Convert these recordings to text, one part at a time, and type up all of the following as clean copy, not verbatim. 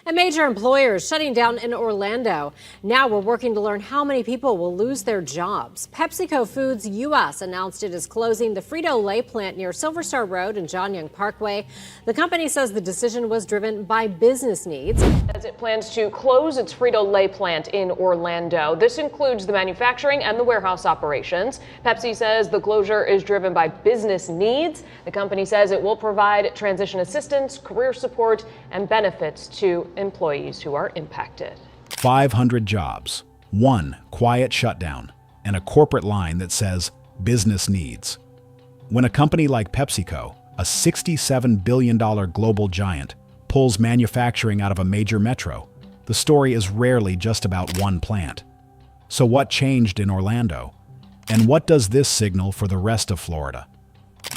A major employer is shutting down in Orlando. Now we're working to learn how many people will lose their jobs. PepsiCo Foods U.S. announced it is closing the Frito-Lay plant near Silver Star Road and John Young Parkway. The company says the decision was driven by business needs. As it plans to close its Frito-Lay plant in Orlando. This includes the manufacturing and the warehouse operations. Pepsi says the closure is driven by business needs. The company says it will provide transition assistance, career support, and benefits to employees who are impacted. 500 jobs, one quiet shutdown, and a corporate line that says business needs. When a company like PepsiCo, a $67 billion global giant, pulls manufacturing out of a major metro, the story is rarely just about one plant. So what changed in Orlando? And what does this signal for the rest of Florida?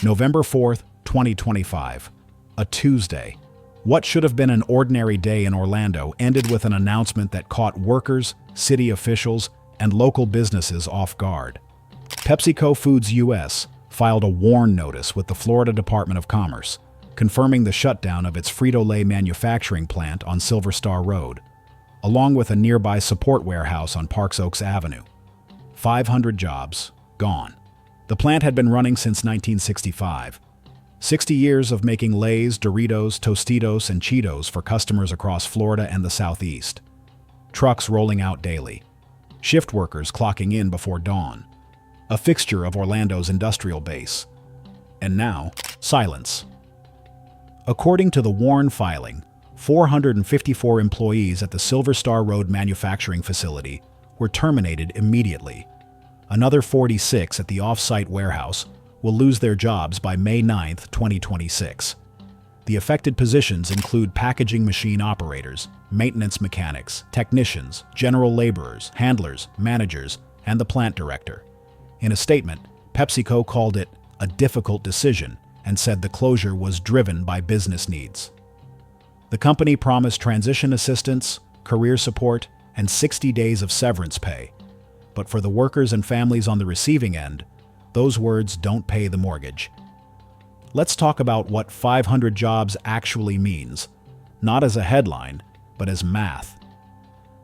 November 4th, 2025, a Tuesday. What should have been an ordinary day in Orlando ended with an announcement that caught workers, city officials, and local businesses off guard. PepsiCo Foods U.S. filed a warn notice with the Florida Department of Commerce, confirming the shutdown of its Frito-Lay manufacturing plant on Silver Star Road, along with a nearby support warehouse on Parks Oaks Avenue. 500 jobs, gone. The plant had been running since 1965. 60 years of making Lay's, Doritos, Tostitos, and Cheetos for customers across Florida and the Southeast. Trucks rolling out daily. Shift workers clocking in before dawn. A fixture of Orlando's industrial base. And now, silence. According to the WARN filing, 454 employees at the Silver Star Road manufacturing facility were terminated immediately. Another 46 at the off-site warehouse will lose their jobs by May 9, 2026. The affected positions include packaging machine operators, maintenance mechanics, technicians, general laborers, handlers, managers, and the plant director. In a statement, PepsiCo called it a difficult decision and said the closure was driven by business needs. The company promised transition assistance, career support, and 60 days of severance pay. But for the workers and families on the receiving end, those words don't pay the mortgage. Let's talk about what 500 jobs actually means, not as a headline, but as math.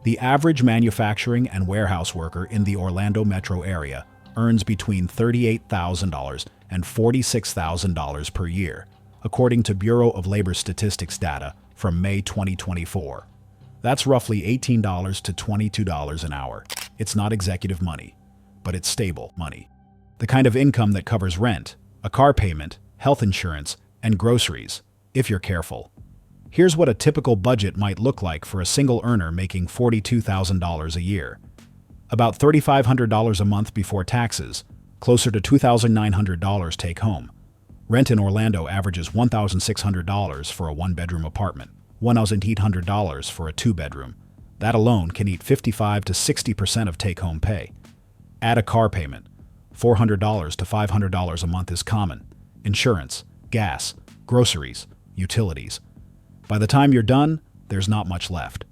The average manufacturing and warehouse worker in the Orlando metro area earns between $38,000 and $46,000 per year, according to Bureau of Labor Statistics data from May 2024. That's roughly $18 to $22 an hour. It's not executive money, but it's stable money. The kind of income that covers rent, a car payment, health insurance, and groceries, if you're careful. Here's what a typical budget might look like for a single earner making $42,000 a year. About $3,500 a month before taxes, closer to $2,900 take home. Rent in Orlando averages $1,600 for a one-bedroom apartment, $1,800 for a two-bedroom. That alone can eat 55 to 60% of take-home pay. Add a car payment. $400 to $500 a month is common. Insurance, gas, groceries, utilities. By the time you're done, there's not much left.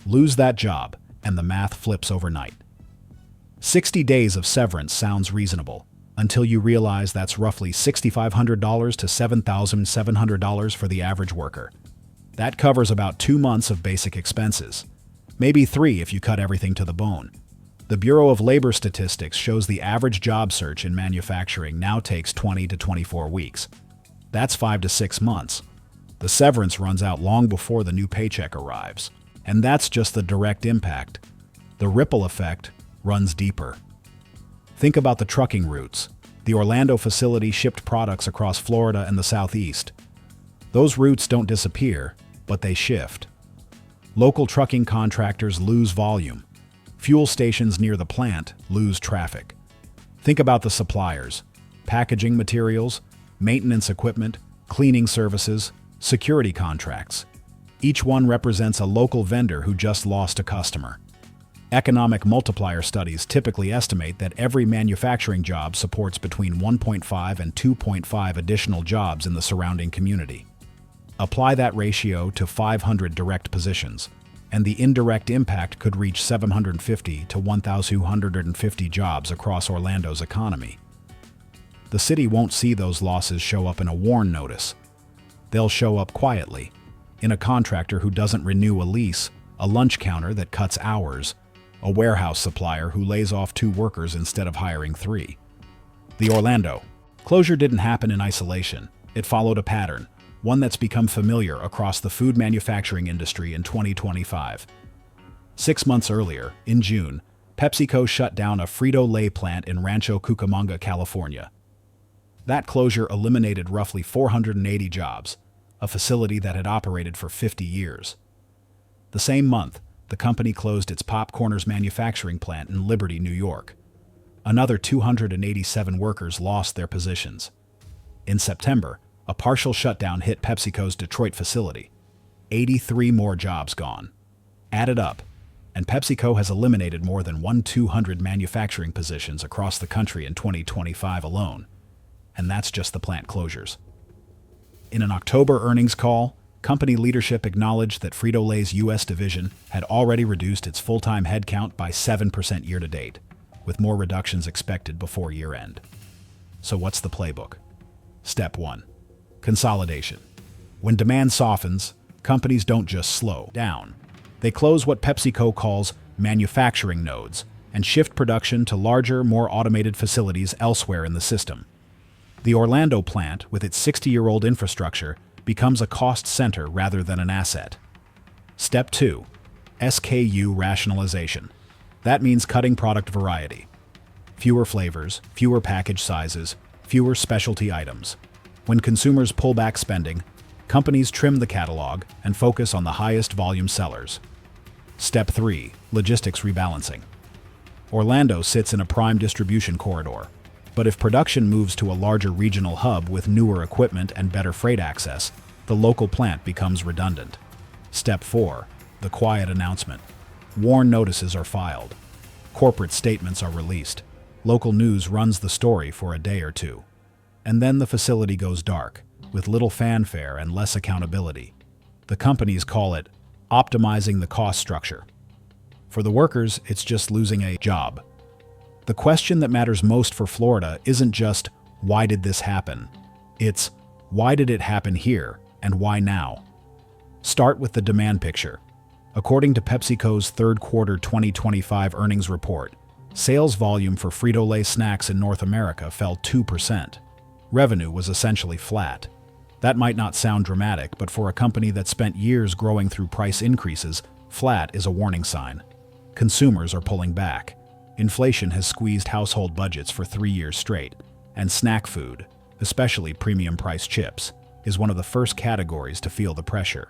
Lose that job, and the math flips overnight. 60 days of severance sounds reasonable, until you realize that's roughly $6,500 to $7,700 for the average worker. That covers about 2 months of basic expenses. Maybe 3 if you cut everything to the bone. The Bureau of Labor Statistics shows the average job search in manufacturing now takes 20 to 24 weeks. That's 5 to 6 months. The severance runs out long before the new paycheck arrives. And that's just the direct impact. The ripple effect runs deeper. Think about the trucking routes. The Orlando facility shipped products across Florida and the Southeast. Those routes don't disappear, but they shift. Local trucking contractors lose volume. Fuel stations near the plant lose traffic. Think about the suppliers: packaging materials, maintenance equipment, cleaning services, security contracts. Each one represents a local vendor who just lost a customer. Economic multiplier studies typically estimate that every manufacturing job supports between 1.5 and 2.5 additional jobs in the surrounding community. Apply that ratio to 500 direct positions, and the indirect impact could reach 750 to 1,250 jobs across Orlando's economy. The city won't see those losses show up in a warn notice. They'll show up quietly, in a contractor who doesn't renew a lease, a lunch counter that cuts hours, a warehouse supplier who lays off 2 workers instead of hiring 3. The Orlando closure didn't happen in isolation. It followed a pattern, one that's become familiar across the food manufacturing industry in 2025. 6 months earlier, in June, PepsiCo shut down a Frito-Lay plant in Rancho Cucamonga, California. That closure eliminated roughly 480 jobs, a facility that had operated for 50 years. The same month, the company closed its Popcorners manufacturing plant in Liberty, New York. Another 287 workers lost their positions. In September, a partial shutdown hit PepsiCo's Detroit facility. 83 more jobs gone. Added up, and PepsiCo has eliminated more than 1,200 manufacturing positions across the country in 2025 alone. And that's just the plant closures. In an October earnings call, company leadership acknowledged that Frito-Lay's U.S. division had already reduced its full-time headcount by 7% year-to-date, with more reductions expected before year-end. So what's the playbook? Step 1. Consolidation. When demand softens, companies don't just slow down. They close what PepsiCo calls manufacturing nodes and shift production to larger, more automated facilities elsewhere in the system. The Orlando plant, with its 60-year-old infrastructure, becomes a cost center rather than an asset. Step 2. SKU rationalization. That means cutting product variety. Fewer flavors, fewer package sizes, fewer specialty items. When consumers pull back spending, companies trim the catalog and focus on the highest volume sellers. Step 3. Logistics rebalancing. Orlando sits in a prime distribution corridor, but if production moves to a larger regional hub with newer equipment and better freight access, the local plant becomes redundant. Step 4. The quiet announcement. WARN notices are filed. Corporate statements are released. Local news runs the story for a day or two. And then the facility goes dark, with little fanfare and less accountability. The companies call it optimizing the cost structure. For the workers, it's just losing a job. The question that matters most for Florida isn't just, why did this happen? It's, why did it happen here, and why now? Start with the demand picture. According to PepsiCo's third quarter 2025 earnings report, sales volume for Frito-Lay snacks in North America fell 2%. Revenue was essentially flat. That might not sound dramatic, but for a company that spent years growing through price increases, flat is a warning sign. Consumers are pulling back. Inflation has squeezed household budgets for 3 years straight, and snack food, especially premium-priced chips, is one of the first categories to feel the pressure.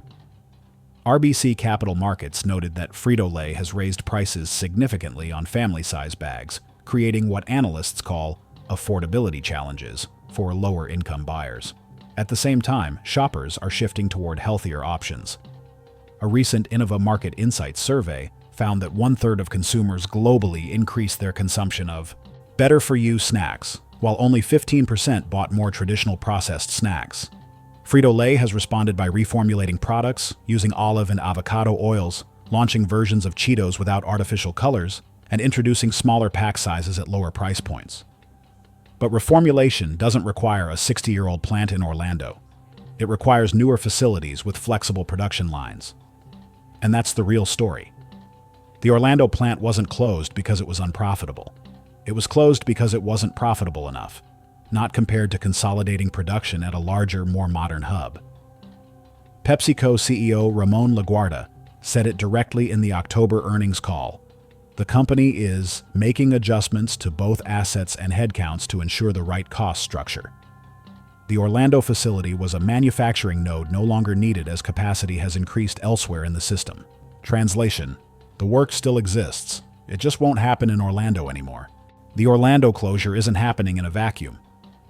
RBC Capital Markets noted that Frito-Lay has raised prices significantly on family-size bags, creating what analysts call affordability challenges for lower-income buyers. At the same time, shoppers are shifting toward healthier options. A recent Innova Market Insights survey found that 1/3 of consumers globally increased their consumption of better-for-you snacks, while only 15% bought more traditional processed snacks. Frito-Lay has responded by reformulating products, using olive and avocado oils, launching versions of Cheetos without artificial colors, and introducing smaller pack sizes at lower price points. But reformulation doesn't require a 60-year-old plant in Orlando. It requires newer facilities with flexible production lines. And that's the real story. The Orlando plant wasn't closed because it was unprofitable. It was closed because it wasn't profitable enough, not compared to consolidating production at a larger, more modern hub. PepsiCo CEO Ramon Laguarta said it directly in the October earnings call. The company is making adjustments to both assets and headcounts to ensure the right cost structure. The Orlando facility was a manufacturing node no longer needed as capacity has increased elsewhere in the system. Translation: the work still exists. It just won't happen in Orlando anymore. The Orlando closure isn't happening in a vacuum.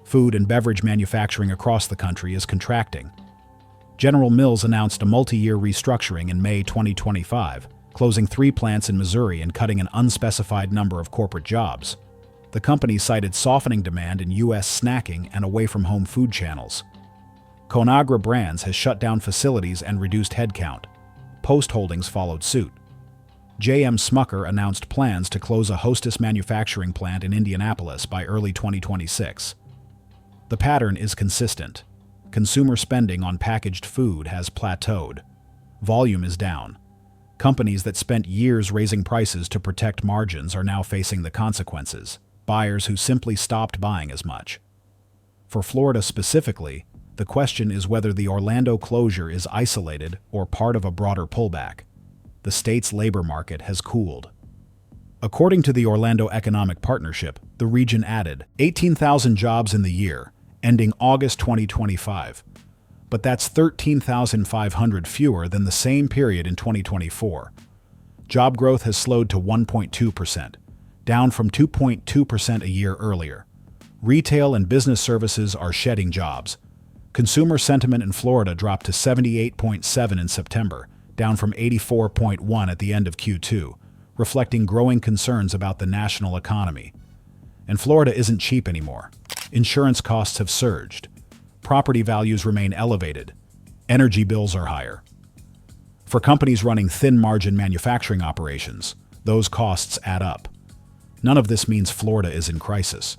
Food and beverage manufacturing across the country is contracting. General Mills announced a multi-year restructuring in May 2025, closing 3 plants in Missouri and cutting an unspecified number of corporate jobs. The company cited softening demand in U.S. snacking and away-from-home food channels. Conagra Brands has shut down facilities and reduced headcount. Post Holdings followed suit. J.M. Smucker announced plans to close a Hostess manufacturing plant in Indianapolis by early 2026. The pattern is consistent. Consumer spending on packaged food has plateaued. volume is down. Companies that spent years raising prices to protect margins are now facing the consequences. Buyers who simply stopped buying as much. For Florida specifically, the question is whether the Orlando closure is isolated or part of a broader pullback. The state's labor market has cooled. According to the Orlando Economic Partnership, the region added 18,000 jobs in the year, ending August 2025. But that's 13,500 fewer than the same period in 2024. Job growth has slowed to 1.2%, down from 2.2% a year earlier. Retail and business services are shedding jobs. Consumer sentiment in Florida dropped to 78.7 in September, down from 84.1 at the end of Q2, reflecting growing concerns about the national economy. And Florida isn't cheap anymore. Insurance costs have surged. Property values remain elevated. Energy bills are higher. For companies running thin-margin manufacturing operations, those costs add up. None of this means Florida is in crisis.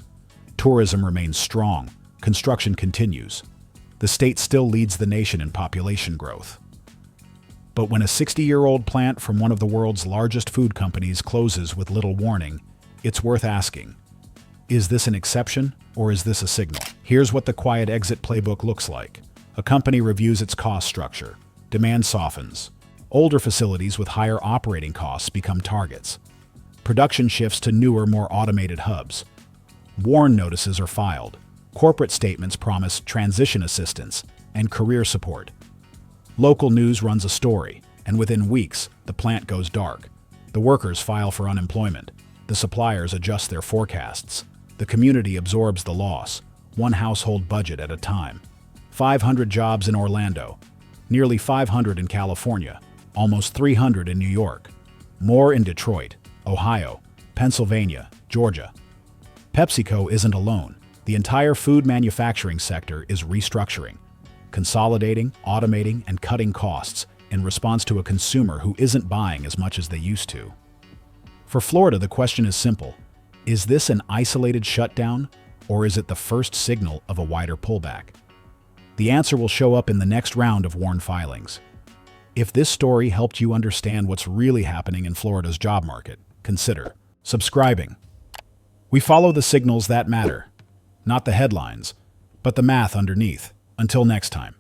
Tourism remains strong. Construction continues. The state still leads the nation in population growth. But when a 60-year-old plant from one of the world's largest food companies closes with little warning, it's worth asking, is this an exception or is this a signal? Here's what the Quiet Exit Playbook looks like. A company reviews its cost structure. Demand softens. Older facilities with higher operating costs become targets. Production shifts to newer, more automated hubs. Warn notices are filed. Corporate statements promise transition assistance and career support. Local news runs a story, and within weeks, the plant goes dark. The workers file for unemployment. The suppliers adjust their forecasts. The community absorbs the loss, one household budget at a time. 500 jobs in Orlando, nearly 500 in California, almost 300 in New York, more in Detroit, Ohio, Pennsylvania, Georgia. PepsiCo isn't alone. The entire food manufacturing sector is restructuring, consolidating, automating, and cutting costs in response to a consumer who isn't buying as much as they used to. For Florida, the question is simple. Is this an isolated shutdown, or is it the first signal of a wider pullback? The answer will show up in the next round of WARN filings. If this story helped you understand what's really happening in Florida's job market, consider subscribing. We follow the signals that matter, not the headlines, but the math underneath. Until next time.